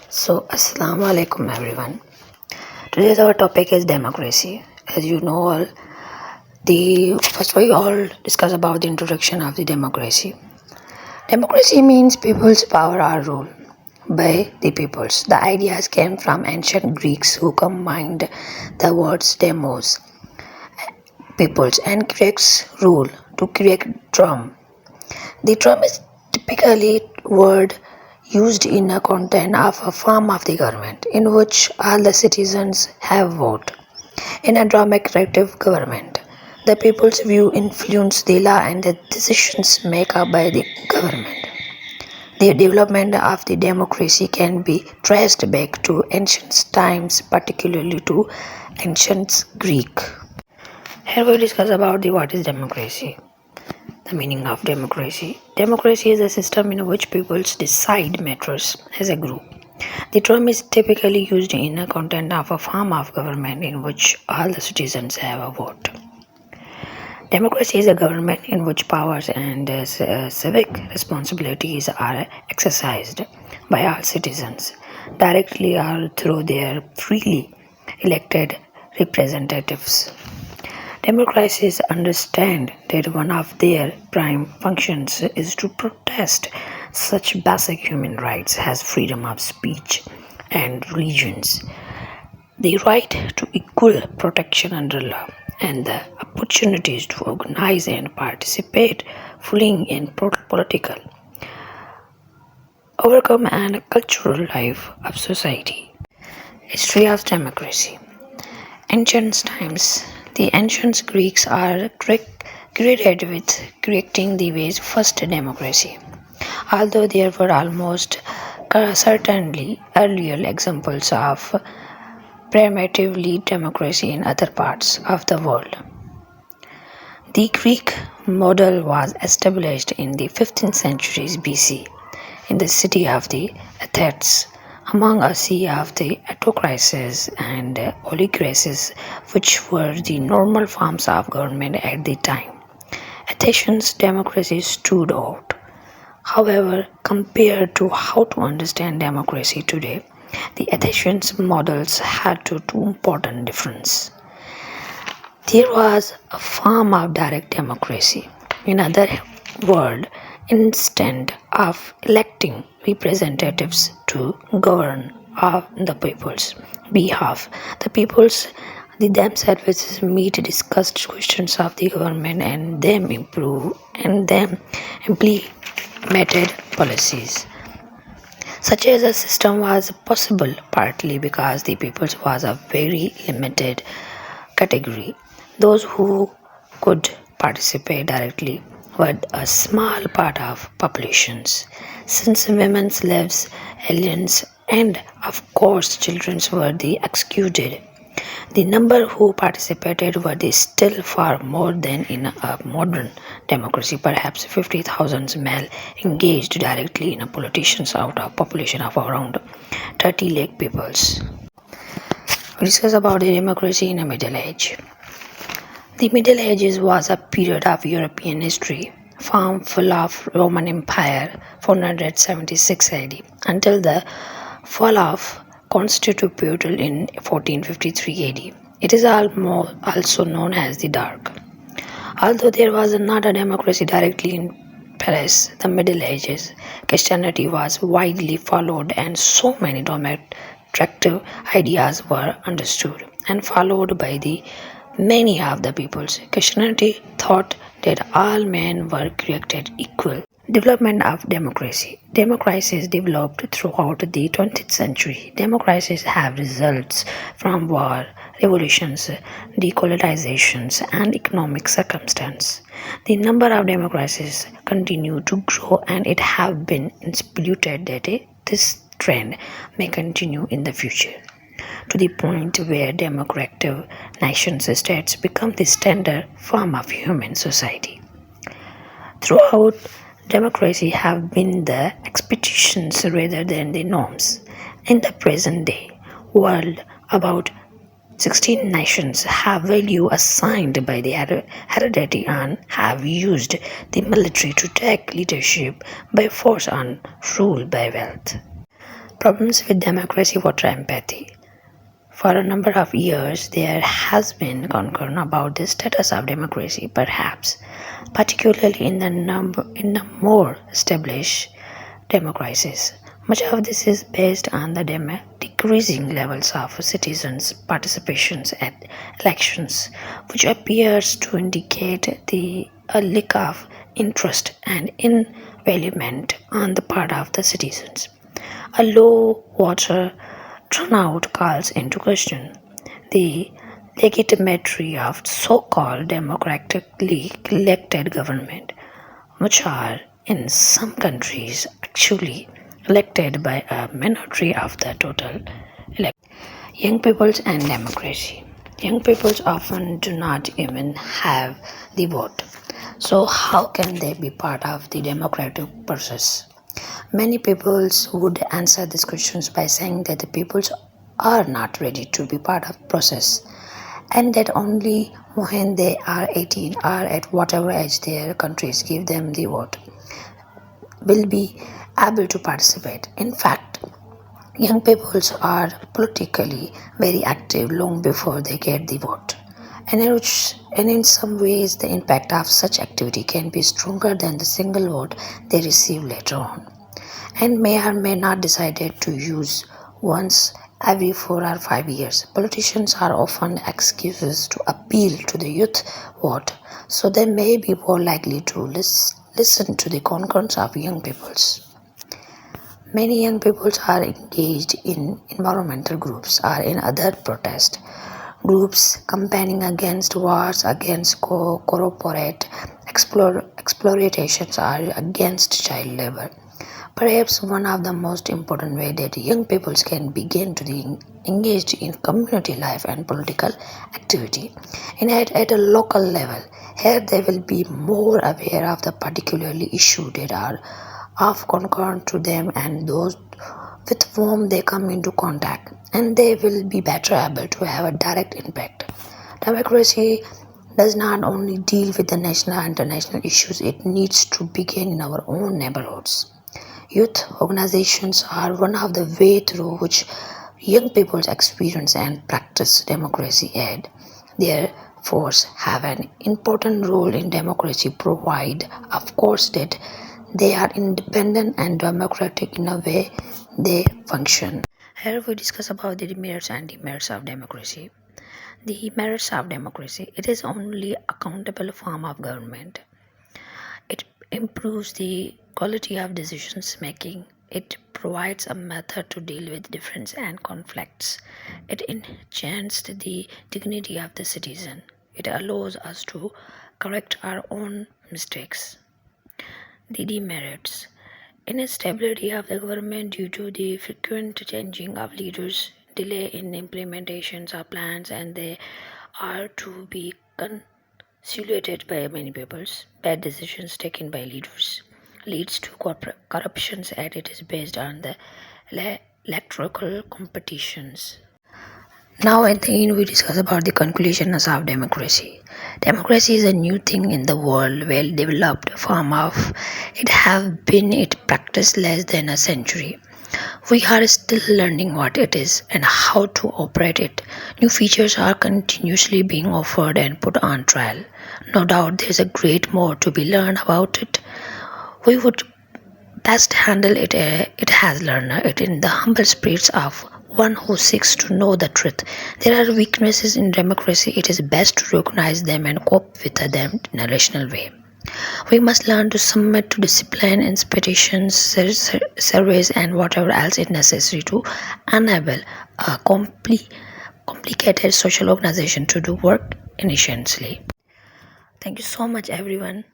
Assalamu alaikum everyone. Today's our topic is democracy. As you know, first we all discuss about the introduction of the democracy. Democracy means people's power or rule by the peoples. The ideas came from ancient Greeks who combined the words demos, peoples, and creates rule to create drum. The drum is typically word used in a content of a form of the government in which all the citizens have vote. In a democratic government, the people's view influence the law and the decisions made by the government. The development of the democracy can be traced back to ancient times, particularly to ancient Greek. Here we discuss about what is democracy. The meaning of democracy. Democracy is a system in which people decide matters as a group. The term is typically used in a content of a form of government in which all the citizens have a vote. Democracy is a government in which powers and civic responsibilities are exercised by all citizens, directly or through their freely elected representatives. Democracies understand that one of their prime functions is to protect such basic human rights as freedom of speech and religions, the right to equal protection under law, and the opportunities to organize and participate fully in political, overcome and cultural life of society. History of democracy. Ancient times. The ancient Greeks are credited with creating the ways first democracy, although there were almost certainly earlier examples of primitive democracy in other parts of the world. The Greek model was established in the 15th century BC in the city of the Athens, among a sea of the autocracies and oligarchies, which were the normal forms of government at the time. Athenian democracy stood out. However, compared to how to understand democracy today, the Athenian models had two important differences. There was a form of direct democracy. In other words, instead of electing representatives to govern on the people's behalf, the peoples themselves meet discussed questions of the government and them implemented policies. Such as a system was possible partly because the peoples was a very limited category. Those who could participate directly were a small part of populations. Since women, slaves, aliens, and of course children were the excluded, the number who participated were still far more than in a modern democracy. Perhaps 50,000 male engaged directly in politicians out of a population of around 30 lakh peoples. We discuss about the democracy in the Middle Age. The Middle Ages was a period of European history from fall of Roman Empire 476 AD until the fall of Constantinople in 1453 AD. It is also known as the Dark. Although there was not a democracy directly in Paris, the Middle Ages, Christianity was widely followed and so many attractive ideas were understood and followed by the many of the peoples. Christianity thought that all men were created equal. Development of democracy. Democracies developed throughout the 20th century. Democracies have results from war, revolutions, decolonizations, and economic circumstance. The number of democracies continue to grow, and it have been anticipated that this trend may continue in the future, to the point where democratic nation-states become the standard form of human society. Throughout, democracy have been the exceptions rather than the norms. In the present day world, about 16 nations have value assigned by the heredity and have used the military to take leadership by force and rule by wealth. Problems with democracy, water empathy. For a number of years, there has been concern about the status of democracy, perhaps particularly in the more established democracies. Much of this is based on the decreasing levels of citizens' participations at elections, which appears to indicate a lack of interest and involvement on the part of the citizens. A low water turnout calls into question the legitimacy of so-called democratically elected government, which are in some countries actually elected by a minority of the total elect. Young peoples and democracy. Young peoples often do not even have the vote. So how can they be part of the democratic process? Many peoples would answer these questions by saying that the peoples are not ready to be part of process and that only when they are 18 or at whatever age their countries give them the vote will be able to participate. In fact, young peoples are politically very active long before they get the vote. And in some ways, the impact of such activity can be stronger than the single vote they receive later on, and may or may not decided to use once every 4 or 5 years. Politicians are often excuses to appeal to the youth vote, so they may be more likely to listen to the concerns of young peoples. Many young people are engaged in environmental groups or in other protest groups campaigning against wars, against corporate exploitations, or against child labor. Perhaps one of the most important ways that young people can begin to be engaged in community life and political activity. And at a local level, here they will be more aware of the particularly issue that are of concern to them and those with whom they come into contact, and they will be better able to have a direct impact. Democracy does not only deal with the national and international issues, it needs to begin in our own neighborhoods. Youth organizations are one of the ways through which young people experience and practice democracy and their force have an important role in democracy provide of course that they are independent and democratic in a way they function. Here we discuss about the merits and demerits of democracy. The merits of democracy: it is only accountable form of government. It improves the quality of decisions making. It provides a method to deal with difference and conflicts. It enhances the dignity of the citizen. It allows us to correct our own mistakes. The demerits: instability of the government due to the frequent changing of leaders, delay in implementations of plans, and they are to be consolidated by many peoples. Bad decisions taken by leaders leads to corruptions, and it is based on the electoral competitions. Now at the end we discuss about the conclusions of democracy. Democracy is a new thing in the world, well developed form of it have been in practice less than a century. We are still learning what it is and how to operate it. New features are continuously being offered and put on trial. No doubt there is a great more to be learned about it. We would best handle it has learned it in the humble spirits of one who seeks to know the truth. There are weaknesses in democracy. It is best to recognize them and cope with them in a rational way. We must learn to submit to discipline, inspections, surveys, and whatever else is necessary to enable a complicated social organization to do work efficiently. Thank you so much, everyone.